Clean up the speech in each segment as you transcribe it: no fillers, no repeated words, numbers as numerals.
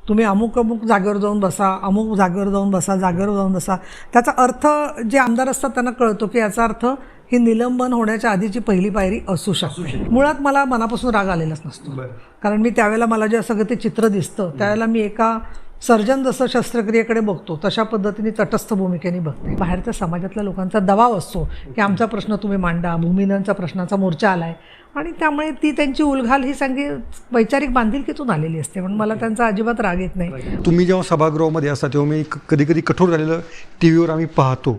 तुम्ही अमुक अमुक जागेवर जाऊन बसा, अमुक जागेवर जाऊन बसा, जागेवर जाऊन बसा, त्याचा अर्थ जे आमदार असतात त्यांना कळतो की याचा अर्थ ही निलंबन होण्याच्या आधीची पहिली पायरी असू शकते. मुळात मला मनापासून राग आलेलाच नसतो, कारण मी त्यावेळेला मला जे सगळं ते चित्र दिसतं त्यावेळेला मी एका सर्जन जसं शस्त्रक्रियेकडे बघतो तशा पद्धतीने तटस्थ भूमिकेने बघते. बाहेरच्या समाजातल्या लोकांचा दबाव असतो की आमचा प्रश्न तुम्ही मांडा, भूमिहीनांचा प्रश्नाचा मोर्चा आलाय, आणि त्यामुळे ती त्यांची उलघाल ही सगळी वैचारिक बांधिलकीतून आलेली असते, म्हणून मला त्यांचा अजिबात राग येत नाही. तुम्ही जेव्हा सभागृहामध्ये असता तेव्हा मी कधी कधी कठोर झालेलं टी व्हीवर आम्ही पाहतो,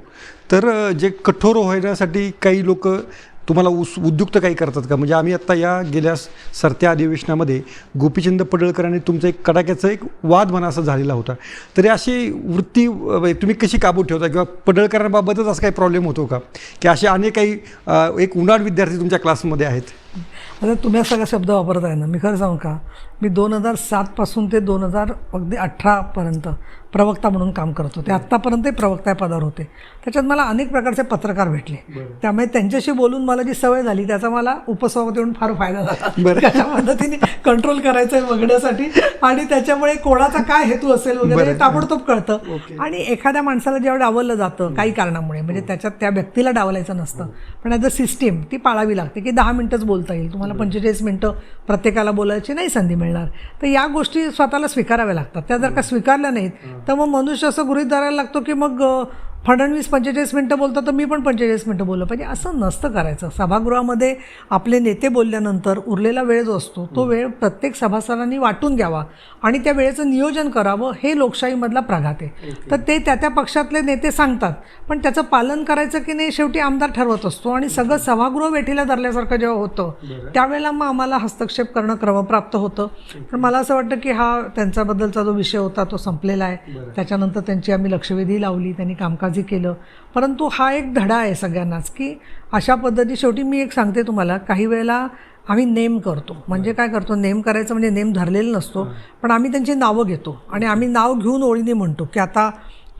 तर जे कठोर होण्यासाठी काही लोक तुम्हाला उद्युक्त काही करतात का? म्हणजे आम्ही आत्ता या गेल्या सरत्या अधिवेशनामध्ये गोपीचंद पडळकरांनी तुमचा एक कडाक्याचा एक वाद म्हणा असं झालेला होता, तरी अशी वृत्ती तुम्ही कशी काबू ठेवता, किंवा पडळकरांबाबतच असा काही प्रॉब्लेम होतो का, की असे अनेक काही एक उन्हाळ विद्यार्थी तुमच्या क्लासमध्ये आहेत? आता तुम्ही सगळा शब्द वापरताय ना, मी खरं सांगू का, मी 2007 ते 2018पर्यंत प्रवक्ता म्हणून काम करत होते. आत्तापर्यंतही प्रवक्ता या पदावर होते. त्याच्यात मला अनेक प्रकारचे पत्रकार भेटले, त्यामुळे त्यांच्याशी बोलून मला जी सवय झाली त्याचा मला उपसभापती म्हणून फार फायदा झाला. त्याच्या पद्धतीने कंट्रोल करायचं आहे बघण्यासाठी, आणि त्याच्यामुळे कोणाचा काय हेतू असेल वगैरे हे ताबडतोब कळतं. आणि एखाद्या माणसाला जेव्हा डावललं जातं काही कारणामुळे, म्हणजे त्याच्यात त्या व्यक्तीला डावलायचं नसतं, पण ॲज अ सिस्टीम ती पाळावी लागते की 10 मिनटंच बोलता येईल, तुम्हाला 45 मिनटं प्रत्येकाला बोलायची नाही संधी मिळणार. तर या गोष्टी स्वतःला स्वीकाराव्या लागतात. त्या जर का स्वीकारल्या नाहीत तर मग मनुष्य असं गृहीत धरायला लागतो की मग फडणवीस 45 मिनटं बोलतात तर मी पण 45 मिनटं बोललं पाहिजे, असं नसतं करायचं. सभागृहामध्ये आपले नेते बोलल्यानंतर उरलेला वेळ जो असतो तो वेळ प्रत्येक सभासदांनी वाटून घ्यावा आणि त्या वेळेचं नियोजन करावं, हे लोकशाहीमधला प्रघात आहे. तर ते त्या पक्षातले नेते सांगतात, पण त्याचं पालन करायचं की नाही शेवटी आमदार ठरवत असतो. आणि सगळं सभागृह वेठीला धरल्यासारखं जेव्हा होतं त्यावेळेला मग आम्हाला हस्तक्षेप करणं क्रमप्राप्त होतं. पण मला असं वाटतं की हा त्यांच्याबद्दलचा जो विषय होता तो संपलेला आहे. त्याच्यानंतर त्यांची आम्ही लक्षवेधी लावली, त्यांनी कामकाज केलं. परंतु हा एक धडा आहे सगळ्यांनाच की अशा पद्धती, शेवटी मी एक सांगते तुम्हाला, काही वेळेला आम्ही नेम करतो. म्हणजे काय करतो, नेम करायचं म्हणजे नेम धरलेला नसतो, पण आम्ही त्यांची नावं घेतो आणि आम्ही नाव घेऊन ओळीने म्हणतो की आता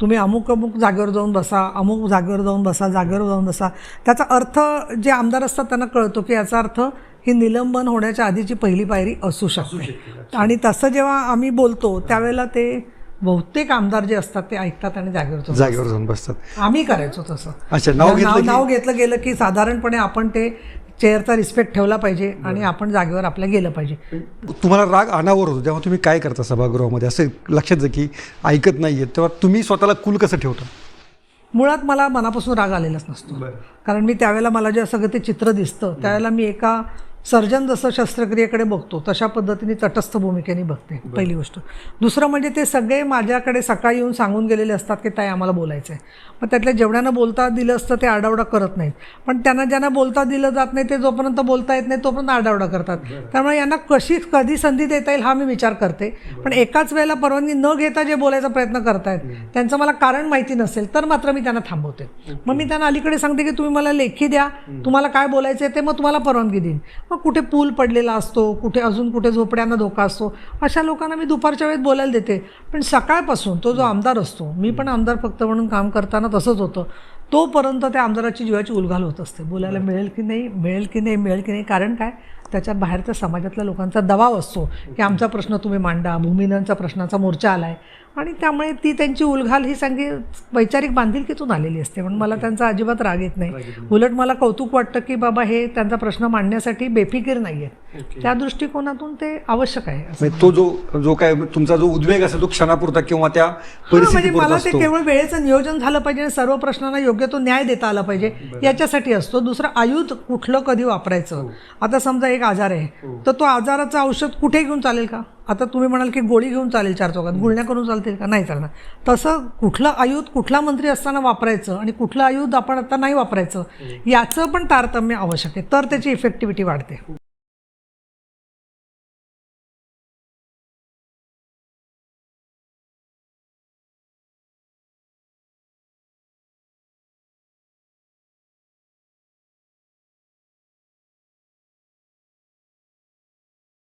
तुम्ही अमुक अमुक जागेवर जाऊन बसा, अमुक जागेवर जाऊन बसा, जागेवर जाऊन बसा. त्याचा अर्थ जे आमदार असतात त्यांना कळतो की याचा अर्थ ही निलंबन होण्याच्या आधीची पहिली पायरी असू शकते. आणि तसं जेव्हा आम्ही बोलतो त्यावेळेला ते बहुतेक आमदार जे असतात ते ऐकतात आणि जागेवर जाऊन बसतात. आम्ही करायचो तसं. अच्छा, नाव घेतलं गेलं की साधारणपणे आपण ते चेअरचा रिस्पेक्ट ठेवला पाहिजे आणि आपण जागेवर आपल्या गेलं पाहिजे. तुम्हाला राग अनावर होतो तेव्हा तुम्ही काय करता सभागृहामध्ये? असं लक्षात जा की ऐकत नाहीये तेव्हा तुम्ही स्वतःला कूल कसं ठेवता? मुळात मला मनापासून राग आलेलाच नसतो, कारण मी त्यावेळेला मला जे सगळं ते चित्र दिसतं त्यावेळेला मी एका सर्जन जसं शस्त्रक्रियेकडे बघतो तशा पद्धतीने तटस्थ भूमिकेने बघते, पहिली गोष्ट. दुसरं म्हणजे ते सगळे माझ्याकडे सकाळी येऊन सांगून गेलेले असतात की ताई आम्हाला बोलायचं आहे. मग त्यातल्या जेवढ्यांना बोलता दिलं असतं ते आरडाओरडा करत नाहीत, पण त्यांना ज्यांना बोलता दिलं जात नाही ते जोपर्यंत बोलता येत नाही तोपर्यंत आरडाओरडा करतात. त्यामुळे यांना कधी संधी देता येईल हा मी विचार करते. पण एकाच वेळेला परवानगी न घेता जे बोलायचा प्रयत्न करतायत त्यांचं मला कारण माहिती नसेल तर मात्र मी त्यांना थांबवते. मग मी त्यांना अलीकडे सांगते की तुम्ही मला लेखी द्या, तुम्हाला काय बोलायचं आहे ते, मग तुम्हाला परवानगी देईन. मग कुठे पूल पडलेला असतो, कुठे अजून कुठे झोपड्यांना धोका असतो, अशा लोकांना मी दुपारच्या वेळेत बोलायला देते. पण सकाळपासून तो जो आमदार असतो, मी पण आमदार फक्त म्हणून काम करताना तसंच होतं, तोपर्यंत त्या आमदाराची जीवाची उलघाल होत असते. बोलायला मिळेल की नाही. कारण काय, त्याच्या बाहेरच्या समाजातल्या लोकांचा दबाव असतो की आमचा प्रश्न तुम्ही मांडा, भूमिहीनांचा प्रश्नाचा मोर्चा आलाय, आणि त्यामुळे ती त्यांची उलघाल ही सगळी वैचारिक बांधिलकीतून आलेली असते, म्हणून मला त्यांचा अजिबात राग येत नाही. उलट मला कौतुक वाटतं की बाबा हे त्यांचा प्रश्न मांडण्यासाठी बेफिकीर नाही आहे. त्या दृष्टिकोनातून ते आवश्यक आहे. तो जो काय तुमचा जो उद्वेग असेल तो क्षणापुरता किंवा त्या म्हणजे मला ते केवळ वेळेचं नियोजन झालं पाहिजे आणि सर्व प्रश्नांना योग्य तो न्याय देता आला पाहिजे याच्यासाठी असतो. दुसरं, आयुध कुठलं कधी वापरायचं. आता समजा एक आजार आहे तर तो आजाराचं औषध कुठे घेऊन चालेल का? आता तुम्ही म्हणाल की गोळी घेऊन चालेल 4 चौकात, गुळण्या करून चालतील का? नाही चालणार. तसं कुठलं आयुध कुठला मंत्री असताना वापरायचं आणि कुठलं आयुध आपण आता नाही वापरायचं याचं पण तारतम्य आवश्यक आहे, तर त्याची इफेक्टिव्हिटी वाढते.